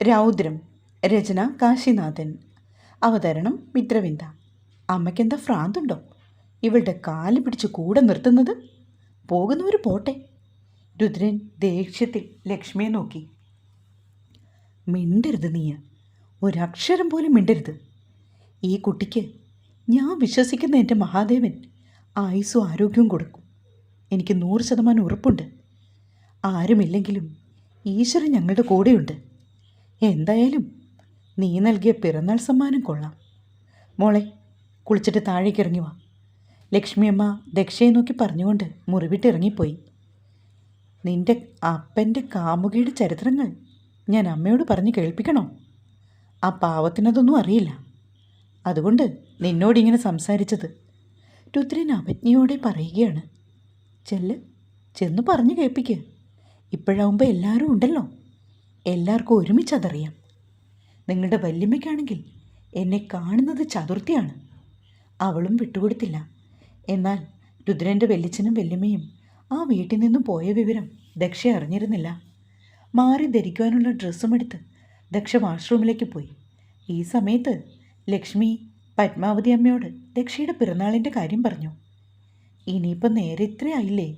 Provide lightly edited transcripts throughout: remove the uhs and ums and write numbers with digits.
രൗദ്രം. രചന കാശിനാഥൻ. അവതരണം മിത്രവിന്ദ. അമ്മയ്ക്കെന്താ ഭ്രാന്തുണ്ടോ? ഇവളുടെ കാല് പിടിച്ച് കൂടെ നിർത്തുന്നത്? പോകുന്നവർ പോട്ടെ. രുദ്രൻ ദേഷ്യത്തിൽ ലക്ഷ്മിയെ നോക്കി. മിണ്ടരുത് നീ, ഒരക്ഷരം പോലും മിണ്ടരുത്. ഈ കുട്ടിക്ക് ഞാൻ വിശ്വസിക്കുന്ന എൻ്റെ മഹാദേവൻ ആയുസ്സും ആരോഗ്യവും കൊടുക്കും. എനിക്ക് 100% ഉറപ്പുണ്ട്. ആരുമില്ലെങ്കിലും ഈശ്വരൻ ഞങ്ങളുടെ കൂടെയുണ്ട്. എന്തായാലും നീ നൽകിയ പിറന്നാൾ സമ്മാനം കൊള്ളാം. മോളെ, കുളിച്ചിട്ട് താഴേക്ക് ഇറങ്ങി വാ. ലക്ഷ്മിയമ്മ ദക്ഷയെ നോക്കി പറഞ്ഞുകൊണ്ട് മുറിവിട്ട് ഇറങ്ങിപ്പോയി. നിന്റെ അപ്പൻ്റെ കാമുകിയുടെ ചരിത്രങ്ങൾ ഞാൻ അമ്മയോട് പറഞ്ഞ് കേൾപ്പിക്കണോ? ആ പാവത്തിനതൊന്നും അറിയില്ല. അതുകൊണ്ട് നിന്നോടിങ്ങനെ സംസാരിച്ചത്. രുദ്രൻ അവജ്ഞയോടെ പറയുകയാണ്. ചെന്ന് പറഞ്ഞു കേൾപ്പിക്കുക. ഇപ്പോഴാവുമ്പോൾ എല്ലാവരും ഉണ്ടല്ലോ, എല്ലാവർക്കും ഒരുമിച്ചതറിയാം. നിങ്ങളുടെ വല്യമ്മയ്ക്കാണെങ്കിൽ എന്നെ കാണുന്നത് ചതുർത്ഥിയാണ്. അവളും വിട്ടുകൊടുത്തില്ല. എന്നാൽ രുദ്രൻ്റെ വല്യച്ഛനും വല്യമ്മയും ആ വീട്ടിൽ നിന്നും പോയ വിവരം ദക്ഷ അറിഞ്ഞിരുന്നില്ല. മാറി ധരിക്കുവാനുള്ള ഡ്രസ്സും എടുത്ത് ദക്ഷ വാഷ്റൂമിലേക്ക് പോയി. ഈ സമയത്ത് ലക്ഷ്മി പത്മാവതി അമ്മയോട് ദക്ഷയുടെ പിറന്നാളിൻ്റെ കാര്യം പറഞ്ഞു. ഇനിയിപ്പോൾ നേരെ ഇത്രയായില്ലേ,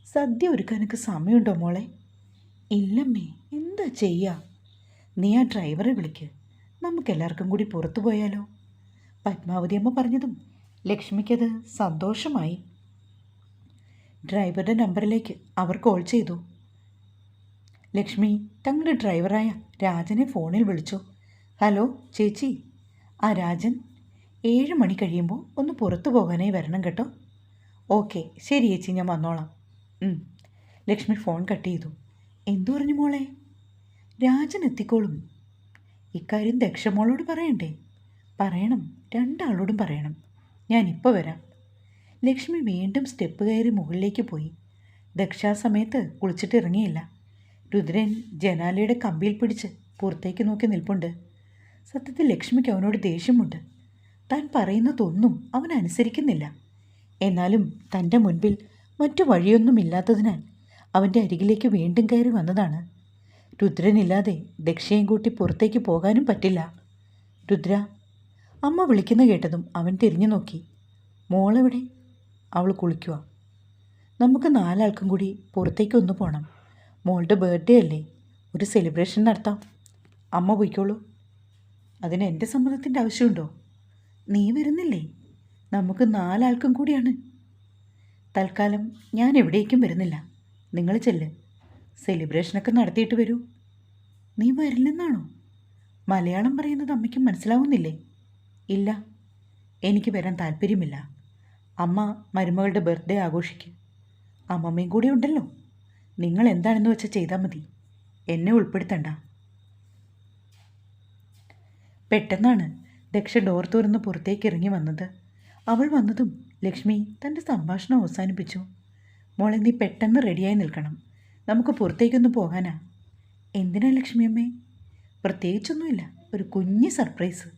സദ്യ ഒരുക്കാനൊക്കെ സമയമുണ്ടോ മോളെ? ഇല്ലമ്മേ, എന്താ ചെയ്യുക? നീ ആ ഡ്രൈവറെ വിളിക്ക്, നമുക്കെല്ലാവർക്കും കൂടി പുറത്തു പോയാലോ? പത്മാവതി അമ്മ പറഞ്ഞതും ലക്ഷ്മിക്കത് സന്തോഷമായി. ഡ്രൈവറുടെ നമ്പറിലേക്ക് അവർ കോൾ ചെയ്തു. ലക്ഷ്മി തങ്ങളുടെ ഡ്രൈവറായ രാജനെ ഫോണിൽ വിളിച്ചു. ഹലോ ചേച്ചി, ആ രാജൻ 7 മണി കഴിയുമ്പോൾ ഒന്ന് പുറത്തു പോകാനായി വരണം കേട്ടോ. ഓക്കെ ശരി ചേച്ചി, ഞാൻ വന്നോളാം. ലക്ഷ്മി ഫോൺ കട്ട് ചെയ്തു. എന്തു പറഞ്ഞു മോളെ? രാജൻ എത്തിക്കോളും. ഇക്കാര്യം ദക്ഷമോളോട് പറയണ്ടേ? പറയണം, രണ്ടാളോടും പറയണം. ഞാനിപ്പോൾ വരാം. ലക്ഷ്മി വീണ്ടും സ്റ്റെപ്പ് കയറി മുകളിലേക്ക് പോയി. ദക്ഷാ സമയത്ത് കുളിച്ചിട്ട് ഇറങ്ങിയില്ല. രുദ്രൻ ജനാലയുടെ കമ്പിയിൽ പിടിച്ച് പുറത്തേക്ക് നോക്കി നിൽപ്പുണ്ട്. സത്യത്തിൽ ലക്ഷ്മിക്ക് അവനോട് ദേഷ്യമുണ്ട്. താൻ പറയുന്നതൊന്നും അവൻ അനുസരിക്കുന്നില്ല. എന്നാലും തൻ്റെ മുൻപിൽ മറ്റു വഴിയൊന്നുമില്ലാത്തതിനാൽ അവൻ്റെ അരികിലേക്ക് വീണ്ടും കയറി വന്നതാണ്. രുദ്രനില്ലാതെ ദക്ഷയും കൂട്ടി പുറത്തേക്ക് പോകാനും പറ്റില്ല. രുദ്ര, അമ്മ വിളിക്കുന്ന കേട്ടതും അവൻ തിരിഞ്ഞു നോക്കി. മോളെവിടെ? അവൾ കുളിക്കുക. നമുക്ക് 4 ആൾക്കും കൂടി പുറത്തേക്ക് ഒന്ന് പോകണം. മോളുടെ ബർത്ത്ഡേ അല്ലേ, ഒരു സെലിബ്രേഷൻ നടത്താം. അമ്മ പോയിക്കോളൂ. അതിന് എൻ്റെ സമ്മതത്തിൻ്റെ ആവശ്യമുണ്ടോ? നീ വരുന്നില്ലേ? നമുക്ക് 4 ആൾക്കും കൂടിയാണ്. തൽക്കാലം ഞാൻ എവിടേക്കും വരുന്നില്ല. നിങ്ങൾ ചെല്ല്, സെലിബ്രേഷനൊക്കെ നടത്തിയിട്ട് വരൂ. നീ വരില്ലെന്നാണോ? മലയാളം പറയുന്നത് അമ്മയ്ക്ക് മനസ്സിലാവുന്നില്ലേ? ഇല്ല, എനിക്ക് വരാൻ താല്പര്യമില്ല. അമ്മ മരുമകളുടെ ബർത്ത്ഡേ ആഘോഷിക്കും. അമ്മമ്മയും കൂടി ഉണ്ടല്ലോ. നിങ്ങൾ എന്താണെന്ന് വെച്ചാൽ ചെയ്താൽ മതി, എന്നെ ഉൾപ്പെടുത്തണ്ട. പെട്ടെന്നാണ് ദക്ഷ ഡോർ തുറന്ന് പുറത്തേക്ക് ഇറങ്ങി വന്നത്. അവൾ വന്നതും ലക്ഷ്മി തൻ്റെ സംഭാഷണം അവസാനിപ്പിച്ചു. മോളെ, നീ പെട്ടെന്ന് റെഡിയായി നിൽക്കണം. നമുക്ക് പുറത്തേക്കൊന്ന് പോകാനാ. എന്തിനാ ലക്ഷ്മിയമ്മേ? പ്രത്യേകിച്ചൊന്നുമില്ല, ഒരു കുഞ്ഞ് സർപ്രൈസ്.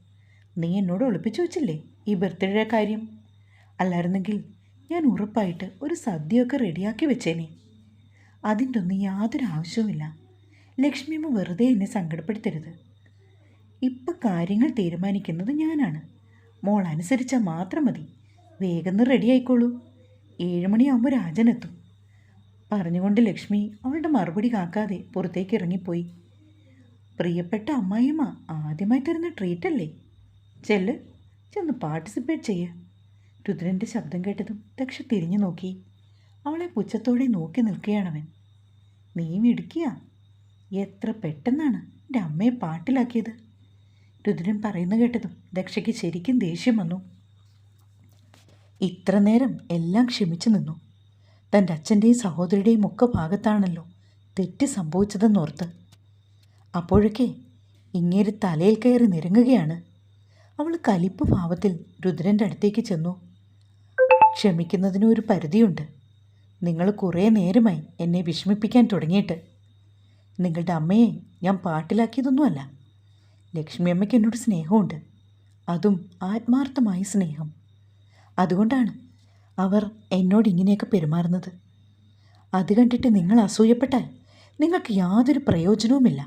നീ എന്നോട് ഒളിപ്പിച്ചു വെച്ചില്ലേ ഈ ബർത്ത്ഡേ കാര്യം? അല്ലായിരുന്നെങ്കിൽ ഞാൻ ഉറപ്പായിട്ട് ഒരു സദ്യയൊക്കെ റെഡിയാക്കി വെച്ചേനെ. അതിൻ്റെ ഒന്നും യാതൊരു ആവശ്യവുമില്ല. ലക്ഷ്മിയമ്മ വെറുതെ എന്നെ സങ്കടപ്പെടുത്തരുത്. ഇപ്പം കാര്യങ്ങൾ തീരുമാനിക്കുന്നത് ഞാനാണ്. മോൾ അനുസരിച്ചാൽ മാത്രം മതി. വേഗം റെഡി ആയിക്കോളൂ. 7 മണിയാകുമ്പോൾ രാജനെത്തും. പറഞ്ഞുകൊണ്ട് ലക്ഷ്മി അവളുടെ മറുപടി കാക്കാതെ പുറത്തേക്ക് ഇറങ്ങിപ്പോയി. പ്രിയപ്പെട്ട അമ്മായിയമ്മ ആദ്യമായി തരുന്ന ട്രീറ്റല്ലേ, ചെന്ന് പാർട്ടിസിപ്പേറ്റ് ചെയ്യുക. രുദ്രൻ്റെ ശബ്ദം കേട്ടതും ദക്ഷ തിരിഞ്ഞു നോക്കി. അവളെ പുച്ഛത്തോടെ നോക്കി നിൽക്കുകയാണവൻ. നീ മിടുക്കിയ, എത്ര പെട്ടെന്നാണ് എൻ്റെ അമ്മയെ പാട്ടിലാക്കിയത്. രുദ്രൻ പറയുന്ന കേട്ടതും ദക്ഷയ്ക്ക് ശരിക്കും ദേഷ്യം വന്നു. ഇത്ര നേരം എല്ലാം ക്ഷമിച്ചു നിന്നു. തൻ്റെ അച്ഛൻ്റെയും സഹോദരിയുടെയും ഒക്കെ ഭാഗത്താണല്ലോ തെറ്റ് സംഭവിച്ചതെന്നോർത്ത്. അപ്പോഴൊക്കെ ഇങ്ങേര് തലയിൽ കയറി നിരങ്ങുകയാണ്. അവൾ കലിപ്പ് ഭാവത്തിൽ രുദ്രൻ്റെ അടുത്തേക്ക് ചെന്നു. ക്ഷമിക്കുന്നതിന് ഒരു പരിധിയുണ്ട്. നിങ്ങൾ കുറേ നേരമായി എന്നെ വിഷമിപ്പിക്കാൻ തുടങ്ങിയിട്ട്. നിങ്ങളുടെ അമ്മയെ ഞാൻ പാട്ടിലാക്കിയതൊന്നുമല്ല. ലക്ഷ്മിയമ്മയ്ക്ക് എന്നോട് സ്നേഹമുണ്ട്, അതും ആത്മാർത്ഥമായ സ്നേഹം. അതുകൊണ്ടാണ് അവർ എന്നോട് ഇങ്ങനെയൊക്കെ പെരുമാറുന്നത്. അത് കണ്ടിട്ട് നിങ്ങൾ അസൂയപ്പെട്ടാൽ നിങ്ങൾക്ക് യാതൊരു പ്രയോജനവുമില്ല.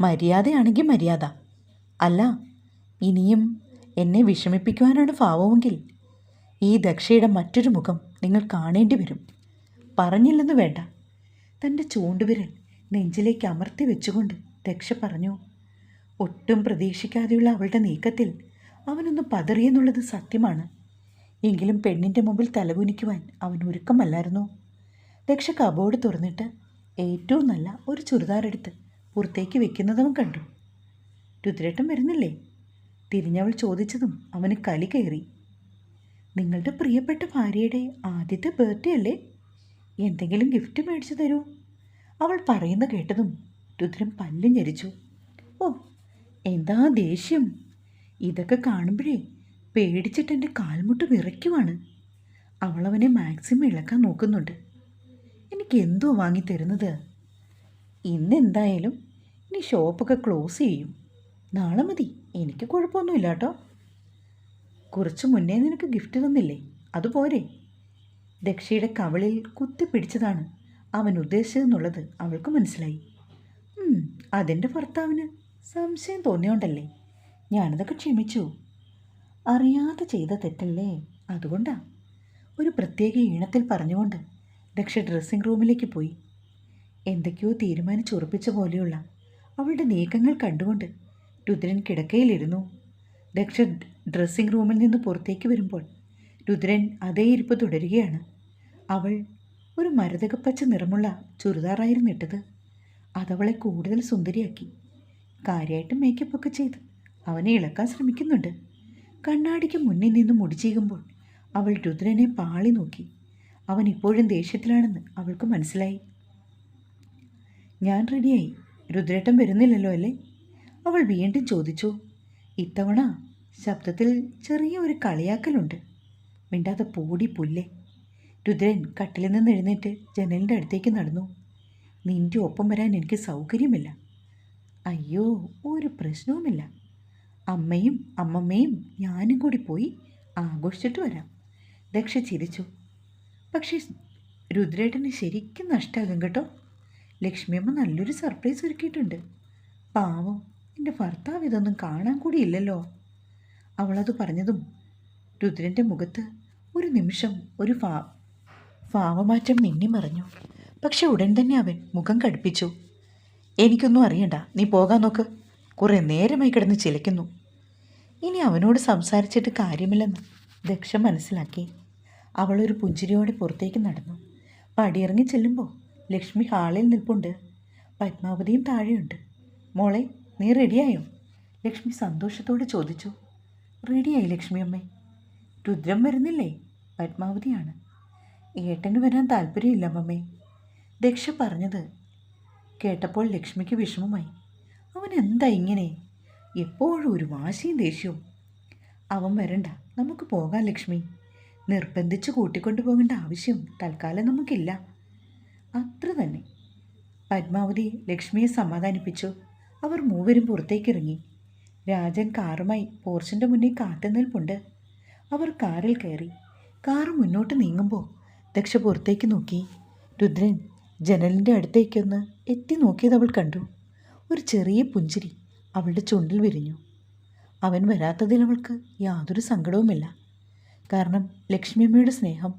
മര്യാദയാണെങ്കിൽ മര്യാദ. അല്ല, ഇനിയും എന്നെ വിഷമിപ്പിക്കുവാനാണ് ഭാവമെങ്കിൽ ഈ ദക്ഷയുടെ മറ്റൊരു മുഖം നിങ്ങൾ കാണേണ്ടി വരും. പറഞ്ഞില്ലെന്ന് വേണ്ട. തൻ്റെ ചൂണ്ടുവിരൽ നെഞ്ചിലേക്ക് അമർത്തി വെച്ചുകൊണ്ട് ദക്ഷ പറഞ്ഞു. ഒട്ടും പ്രതീക്ഷിക്കാതെയുള്ള അവളുടെ നീക്കത്തിൽ അവനൊന്ന് പതറിയെന്നുള്ളത് സത്യമാണ്. എങ്കിലും പെണ്ണിൻ്റെ മുമ്പിൽ തലകുനിക്കുവാൻ അവൻ ഒരുക്കമല്ലായിരുന്നു. ദക്ഷ കബോർഡ് തുറന്നിട്ട് ഏറ്റവും നല്ല ഒരു ചുരിദാറെടുത്ത് പുറത്തേക്ക് വെക്കുന്നതവൻ കണ്ടു. രുദ്രേട്ടൻ വരുന്നില്ലേ? തിരിഞ്ഞവൾ ചോദിച്ചതും അവന് കലി കയറി. നിങ്ങളുടെ പ്രിയപ്പെട്ട ഭാര്യയുടെ ആദ്യത്തെ ബർത്ത്ഡേ അല്ലേ? എന്തെങ്കിലും ഗിഫ്റ്റ് മേടിച്ചു തരൂ. അവൾ പറയുന്ന കേട്ടതും രുദ്രൻ പല്ല് ഞെരിച്ചു. ഓ, എന്താ ദേഷ്യം! ഇതൊക്കെ കാണുമ്പോഴേ പേടിച്ചിട്ട് എൻ്റെ കാൽമുട്ട് വിറയ്ക്കുവാണ്. അവളവനെ മാക്സിമം ഇളക്കാൻ നോക്കുന്നുണ്ട്. എനിക്ക് എന്തോ വാങ്ങിത്തരുന്നത്? ഇന്നെന്തായാലും ഇനി ഷോപ്പൊക്കെ ക്ലോസ് ചെയ്യും. നാളെ മതി, എനിക്ക് കുഴപ്പമൊന്നുമില്ല കേട്ടോ. കുറച്ച് മുന്നേ നിനക്ക് ഗിഫ്റ്റ് തന്നില്ലേ, അതുപോരെ? ദക്ഷയുടെ കവളിൽ കുത്തിപ്പിടിച്ചതാണ് അവൻ ഉദ്ദേശിച്ചതെന്നുള്ളത് അവൾക്ക് മനസ്സിലായി. അതെൻ്റെ ഭർത്താവിന് സംശയം തോന്നിയോണ്ടല്ലേ, ഞാനതൊക്കെ ക്ഷമിച്ചു. അറിയാതെ ചെയ്ത തെറ്റല്ലേ, അതുകൊണ്ടാ. ഒരു പ്രത്യേക ഈണത്തിൽ പറഞ്ഞുകൊണ്ട് ദക്ഷ ഡ്രസ്സിംഗ് റൂമിലേക്ക് പോയി. എന്തൊക്കെയോ തീരുമാനിച്ചുറപ്പിച്ച പോലെയുള്ള അവളുടെ നീക്കങ്ങൾ കണ്ടുകൊണ്ട് രുദ്രൻ കിടക്കയിലിരുന്നു. ദക്ഷ ഡ്രസ്സിംഗ് റൂമിൽ നിന്ന് പുറത്തേക്ക് വരുമ്പോൾ രുദ്രൻ അതേ ഇരിപ്പ് തുടരുകയാണ്. അവൾ ഒരു മരതകപ്പച്ച നിറമുള്ള ചുരിദാറായിരുന്നു ഇട്ടത്. അതവളെ കൂടുതൽ സുന്ദരിയാക്കി. കാര്യമായിട്ട് മേക്കപ്പൊക്കെ ചെയ്ത് അവനെ ഇളക്കാൻ ശ്രമിക്കുന്നുണ്ട്. കണ്ണാടിക്ക് മുന്നിൽ നിന്ന് മുടി ചീകുമ്പോൾ അവൾ രുദ്രനെ പാളി നോക്കി. അവൻ ഇപ്പോഴും ദേഷ്യത്തിലാണെന്ന് അവൾക്ക് മനസ്സിലായി. ഞാൻ റെഡിയായി. രുദ്രേട്ടൻ വരുന്നില്ലല്ലോ അല്ലേ? അവൾ വീണ്ടും ചോദിച്ചു. ഇത്തവണ ശബ്ദത്തിൽ ചെറിയ ഒരു കളിയാക്കലുണ്ട്. മിണ്ടാതെ പോടി പുല്ലേ. രുദ്രൻ കട്ടിലിൽ നിന്ന് എഴുന്നേറ്റ് ജനലിൻ്റെ അടുത്തേക്ക് നടന്നു. നിൻ്റെ ഒപ്പം വരാൻ എനിക്ക് സൗകര്യമില്ല. അയ്യോ, ഒരു പ്രശ്നവുമില്ല. അമ്മയും അമ്മമ്മയും ഞാനും കൂടി പോയി ആഘോഷിച്ചിട്ട് വരാം. ദക്ഷ ചിരിച്ചു. പക്ഷേ രുദ്രേട്ടന് ശരിക്കും നഷ്ടമാകും കേട്ടോ. ലക്ഷ്മിയമ്മ നല്ലൊരു സർപ്രൈസ് ഒരുക്കിയിട്ടുണ്ട്. പാവം, എൻ്റെ ഭർത്താവ് ഇതൊന്നും കാണാൻ കൂടിയില്ലല്ലോ. അവളത് പറഞ്ഞതും രുദ്രൻ്റെ മുഖത്ത് ഒരു നിമിഷം ഒരു ഭാവമാറ്റം മിന്നിമറിഞ്ഞു. പക്ഷെ ഉടൻ തന്നെ അവൻ മുഖം കടുപ്പിച്ചു. എനിക്കൊന്നും അറിയണ്ട, നീ പോകാൻ നോക്ക്. കുറേ നേരമായി കിടന്ന് ചിലയ്ക്കുന്നു. ഇനി അവനോട് സംസാരിച്ചിട്ട് കാര്യമില്ലെന്ന് ദക്ഷ മനസ്സിലാക്കി. അവളൊരു പുഞ്ചിരിയോടെ പുറത്തേക്ക് നടന്നു. പടിയിറങ്ങി ചെല്ലുമ്പോൾ ലക്ഷ്മി ഹാളിൽ നിൽപ്പുണ്ട്. പത്മാവതിയും താഴെയുണ്ട്. മോളെ, നീ റെഡിയായോ? ലക്ഷ്മി സന്തോഷത്തോടെ ചോദിച്ചു. റെഡിയായി ലക്ഷ്മി അമ്മേ. രുദ്രം വരുന്നില്ലേ? പത്മാവതിയാണ്. ഏട്ടന് വരാൻ താല്പര്യമില്ല അമ്മമ്മേ. ദക്ഷ പറഞ്ഞത് കേട്ടപ്പോൾ ലക്ഷ്മിക്ക് വിഷമമായി. അവൻ എന്താ ഇങ്ങനെ? എപ്പോഴും ഒരു വാശിയും ദേഷ്യവും. അവൻ വരണ്ട, നമുക്ക് പോകാം ലക്ഷ്മി. നിർബന്ധിച്ച് കൂട്ടിക്കൊണ്ടു പോകേണ്ട ആവശ്യം തൽക്കാലം നമുക്കില്ല. അത്ര തന്നെ. പത്മാവതി ലക്ഷ്മിയെ സമാധാനിപ്പിച്ചു. അവർ മൂവരും പുറത്തേക്കിറങ്ങി. രാജൻ കാറുമായി പോർച്ചിൻ്റെ മുന്നിൽ കാത്തു നിൽപ്പുണ്ട്. അവർ കാറിൽ കയറി. കാറ് മുന്നോട്ട് നീങ്ങുമ്പോൾ ദക്ഷ പുറത്തേക്ക് നോക്കി. രുദ്രൻ ജനലിൻ്റെ അടുത്തേക്കൊന്ന് എത്തി നോക്കിയത് അവൾ കണ്ടു. ഒരു ചെറിയ പുഞ്ചിരി അവളുടെ ചുണ്ടിൽ വിരിഞ്ഞു. അവൻ വരാത്തതിൽ അവൾക്ക് യാതൊരു സങ്കടവുമില്ല. കാരണം ലക്ഷ്മിയമ്മയുടെ സ്നേഹം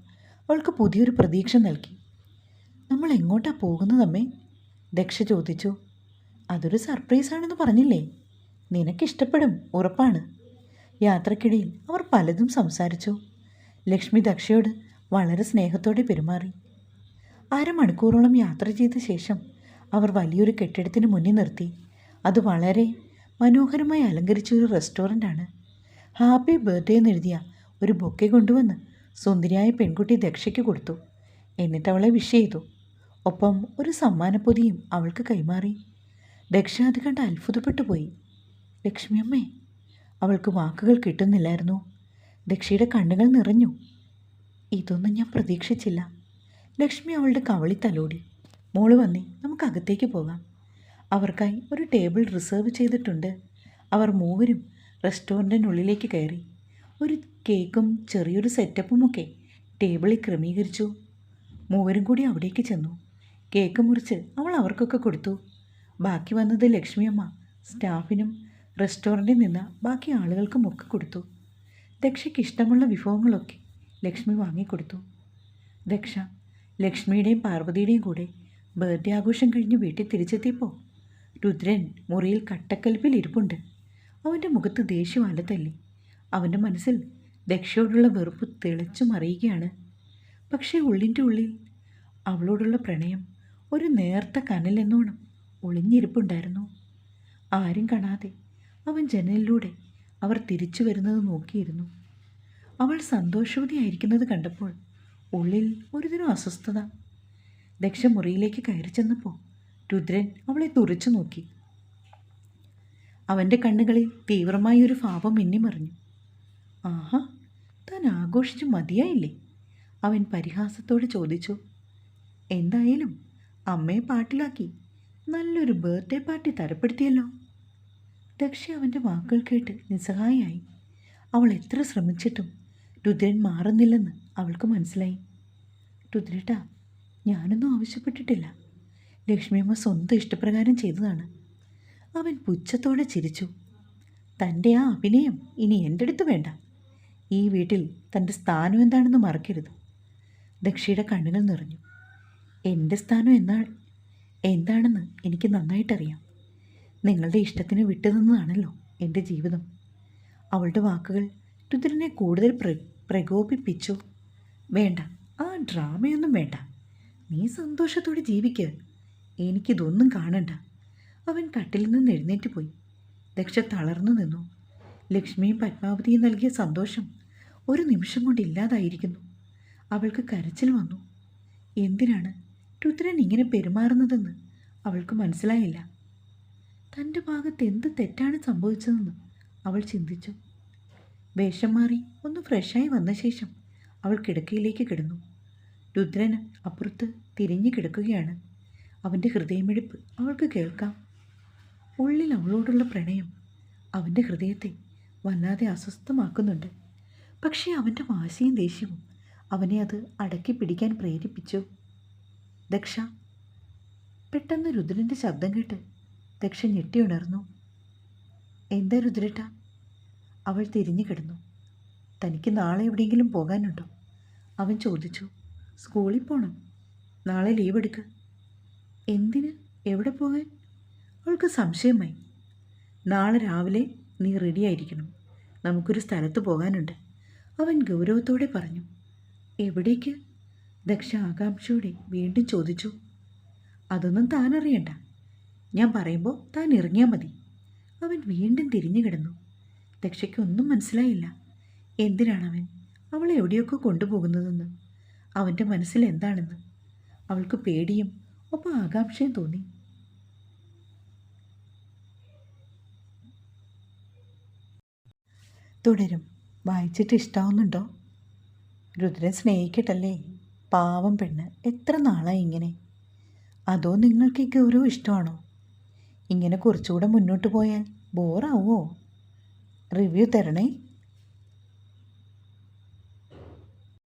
അവൾക്ക് പുതിയൊരു പ്രതീക്ഷ നൽകി. നമ്മൾ എങ്ങോട്ടാണ് പോകുന്നതമ്മേ? ദക്ഷ ചോദിച്ചു. അതൊരു സർപ്രൈസാണെന്ന് പറഞ്ഞില്ലേ? നിനക്കിഷ്ടപ്പെടും, ഉറപ്പാണ്. യാത്രക്കിടയിൽ അവർ പലതും സംസാരിച്ചു. ലക്ഷ്മി ദക്ഷയോട് വളരെ സ്നേഹത്തോടെ പെരുമാറി. അരമണിക്കൂറോളം യാത്ര ചെയ്ത ശേഷം അവർ വലിയൊരു കെട്ടിടത്തിന് മുന്നിൽ നിർത്തി. അത് വളരെ മനോഹരമായി അലങ്കരിച്ച ഒരു റെസ്റ്റോറൻ്റാണ്. ഹാപ്പി ബർത്ത്ഡേ എന്നെഴുതിയ ഒരു ബൊക്കെ കൊണ്ടുവന്ന് സുന്ദരിയായ പെൺകുട്ടി ദക്ഷയ്ക്ക് കൊടുത്തു. എന്നിട്ട് അവളെ വിഷ് ചെയ്തു. ഒപ്പം ഒരു സമ്മാനപ്പൊതിയും അവൾക്ക് കൈമാറി. ദക്ഷ അത് കണ്ട് അത്ഭുതപ്പെട്ടു പോയി. ലക്ഷ്മിയമ്മേ, അവൾക്ക് വാക്കുകൾ കിട്ടുന്നില്ലായിരുന്നു. ദക്ഷയുടെ കണ്ണുകൾ നിറഞ്ഞു. ഇതൊന്നും ഞാൻ പ്രതീക്ഷിച്ചില്ല. ലക്ഷ്മി അവളുടെ കവളി തലോടി. മോള് വന്നേ, നമുക്ക് അകത്തേക്ക് പോകാം. അവർക്കായി ഒരു ടേബിൾ റിസർവ് ചെയ്തിട്ടുണ്ട്. അവർ മൂവരും റെസ്റ്റോറൻറ്റിനുള്ളിലേക്ക് കയറി. ഒരു കേക്കും ചെറിയൊരു സെറ്റപ്പുമൊക്കെ ടേബിളിൽ ക്രമീകരിച്ചു. മൂവരും കൂടി അവിടേക്ക് ചെന്നു. കേക്ക് മുറിച്ച് അവൾ അവർക്കൊക്കെ കൊടുത്തു. ബാക്കി വന്നത് ലക്ഷ്മിയമ്മ സ്റ്റാഫിനും റെസ്റ്റോറൻറ്റിൽ നിന്ന് ബാക്കി ആളുകൾക്കുമൊക്കെ കൊടുത്തു. ദക്ഷയ്ക്ക് ഇഷ്ടമുള്ള വിഭവങ്ങളൊക്കെ ലക്ഷ്മി വാങ്ങിക്കൊടുത്തു. ദക്ഷ ലക്ഷ്മിയുടെയും പാർവതിയുടെയും കൂടെ ബർത്ത്ഡേ ആഘോഷം കഴിഞ്ഞ് വീട്ടിൽ തിരിച്ചെത്തിയപ്പോൾ രുദ്രൻ മുറിയിൽ കട്ടക്കൽപ്പിൽ ഇരിപ്പുണ്ട്. അവൻ്റെ മുഖത്ത് ദേഷ്യം അലതല്ലി. അവൻ്റെ മനസ്സിൽ ദക്ഷയോടുള്ള വെറുപ്പ് തിളച്ചു മറിയുകയാണ്. പക്ഷേ ഉള്ളിൻ്റെ ഉള്ളിൽ അവളോടുള്ള പ്രണയം ഒരു നേർത്ത കനലെന്നോണം ഒളിഞ്ഞിരിപ്പുണ്ടായിരുന്നു. ആരും കാണാതെ അവൻ ജനലിലൂടെ അവർ തിരിച്ചു വരുന്നത് നോക്കിയിരുന്നു. അവൾ സന്തോഷവതിയായിരിക്കുന്നത് കണ്ടപ്പോൾ ഉള്ളിൽ ഒരുതരം അസ്വസ്ഥത. ദക്ഷ മുറിയിലേക്ക് കയറി ചെന്നപ്പോൾ രുദ്രൻ അവളെ തുറിച്ചു നോക്കി. അവൻ്റെ കണ്ണുകളിൽ തീവ്രമായൊരു ഭാവം മിന്നിമറിഞ്ഞു. ആഹാ, താൻ ആഘോഷിച്ചു മതിയായില്ലേ? അവൻ പരിഹാസത്തോടെ ചോദിച്ചു. എന്തായാലും അമ്മയെ പാട്ടിലാക്കി നല്ലൊരു ബർത്ത്ഡേ പാർട്ടി തരപ്പെടുത്തിയല്ലോ. ദക്ഷ അവൻ്റെ വാക്കുകൾ കേട്ട് നിസ്സഹായായി. അവൾ എത്ര ശ്രമിച്ചിട്ടും രുദ്രൻ മാറുന്നില്ലെന്ന് അവൾക്ക് മനസ്സിലായി. രുദ്രേട്ടാ, ഞാനൊന്നും ആവശ്യപ്പെട്ടിട്ടില്ല. ലക്ഷ്മിയമ്മ സ്വന്തം ഇഷ്ടപ്രകാരം ചെയ്തതാണ്. അവൻ പുച്ഛത്തോടെ ചിരിച്ചു. തൻ്റെ ആ അഭിനയം ഇനി എൻ്റെ അടുത്ത് വേണ്ട. ഈ വീട്ടിൽ തൻ്റെ സ്ഥാനം എന്താണെന്ന് മറക്കരുത്. ദക്ഷയുടെ കണ്ണുകൾ നിറഞ്ഞു. എൻ്റെ സ്ഥാനം എന്താണെന്ന് എനിക്ക് നന്നായിട്ടറിയാം. നിങ്ങളുടെ ഇഷ്ടത്തിന് വിട്ടുതന്നതാണല്ലോ എൻ്റെ ജീവിതം. അവളുടെ വാക്കുകൾ രുദ്രനെ കൂടുതൽ പ്രകോപിപ്പിച്ചു. വേണ്ട, ആ ഡ്രാമയൊന്നും വേണ്ട. നീ സന്തോഷത്തോടെ ജീവിക്കുക. എനിക്കിതൊന്നും കാണണ്ട. അവൻ കട്ടിലിൽ നിന്ന് എഴുന്നേറ്റ് പോയി. ദക്ഷ തളർന്നു നിന്നു. ലക്ഷ്മിയും പത്മാവതിയും നൽകിയ സന്തോഷം ഒരു നിമിഷം കൊണ്ട് ഇല്ലാതായിരിക്കുന്നു. അവൾക്ക് കരച്ചിൽ വന്നു. എന്തിനാണ് രുദ്രൻ ഇങ്ങനെ പെരുമാറുന്നതെന്ന് അവൾക്ക് മനസ്സിലായില്ല. തൻ്റെ ഭാഗത്ത് എന്ത് തെറ്റാണ് സംഭവിച്ചതെന്ന് അവൾ ചിന്തിച്ചു. വേഷം മാറി ഒന്ന് ഫ്രഷായി വന്ന ശേഷം അവൾ കിടക്കയിലേക്ക് കിടന്നു. രുദ്രൻ അപ്പുറത്ത് തിരിഞ്ഞു കിടക്കുകയാണ്. അവൻ്റെ ഹൃദയമിടിപ്പ് അവൾക്ക് കേൾക്കാം. ഉള്ളിൽ അവളോടുള്ള പ്രണയം അവൻ്റെ ഹൃദയത്തെ വല്ലാതെ അസ്വസ്ഥമാക്കുന്നുണ്ട്. പക്ഷേ അവൻ്റെ വാശിയും ദേഷ്യവും അവനെ അത് അടക്കി പിടിക്കാൻ പ്രേരിപ്പിച്ചു. ദക്ഷ. പെട്ടെന്ന് രുദ്രൻ്റെ ശബ്ദം കേട്ട് ദക്ഷ ഞെട്ടിയുണർന്നു. എന്താ രുദ്രേട്ട? അവൾ തിരിഞ്ഞു കിടന്നു. തനിക്ക് നാളെ എവിടെയെങ്കിലും പോകാനുണ്ടോ? അവൻ ചോദിച്ചു. സ്കൂളിൽ പോകണം. നാളെ ലീവ് എടുക്കുക. എന്തിന്? എവിടെ പോകാൻ? അവൾക്ക് സംശയമായി. നാളെ രാവിലെ നീ റെഡിയായിരിക്കണം. നമുക്കൊരു സ്ഥലത്ത് പോകാനുണ്ട്. അവൻ ഗൗരവത്തോടെ പറഞ്ഞു. എവിടേക്ക്? ദക്ഷ ആകാംക്ഷയോടെ വീണ്ടും ചോദിച്ചു. അതൊന്നും താൻ അറിയണ്ട. ഞാൻ പറയുമ്പോൾ താൻ ഇറങ്ങിയാൽ മതി. അവൻ വീണ്ടും തിരിഞ്ഞു കിടന്നു. ദക്ഷയ്ക്കൊന്നും മനസ്സിലായില്ല. എന്തിനാണവൻ അവളെ എവിടെയൊക്കെ കൊണ്ടുപോകുന്നതെന്ന്, അവൻ്റെ മനസ്സിൽ എന്താണെന്ന്. അവൾക്ക് പേടിയും ഒപ്പം ആകാംക്ഷയും തോന്നി. തുടരും. വായിച്ചിട്ട് ഇഷ്ടമാവുന്നുണ്ടോ? രുദ്രൻ സ്നേഹിക്കട്ടല്ലേ? പാവം പെണ്ണ്, എത്ര നാളായി ഇങ്ങനെ. അതോ നിങ്ങൾക്ക് ഈ ഗൗരവം ഇഷ്ടമാണോ? ഇങ്ങനെ കുറച്ചുകൂടെ മുന്നോട്ട് പോയാൽ ബോറാവോ? റിവ്യൂ തരണേ.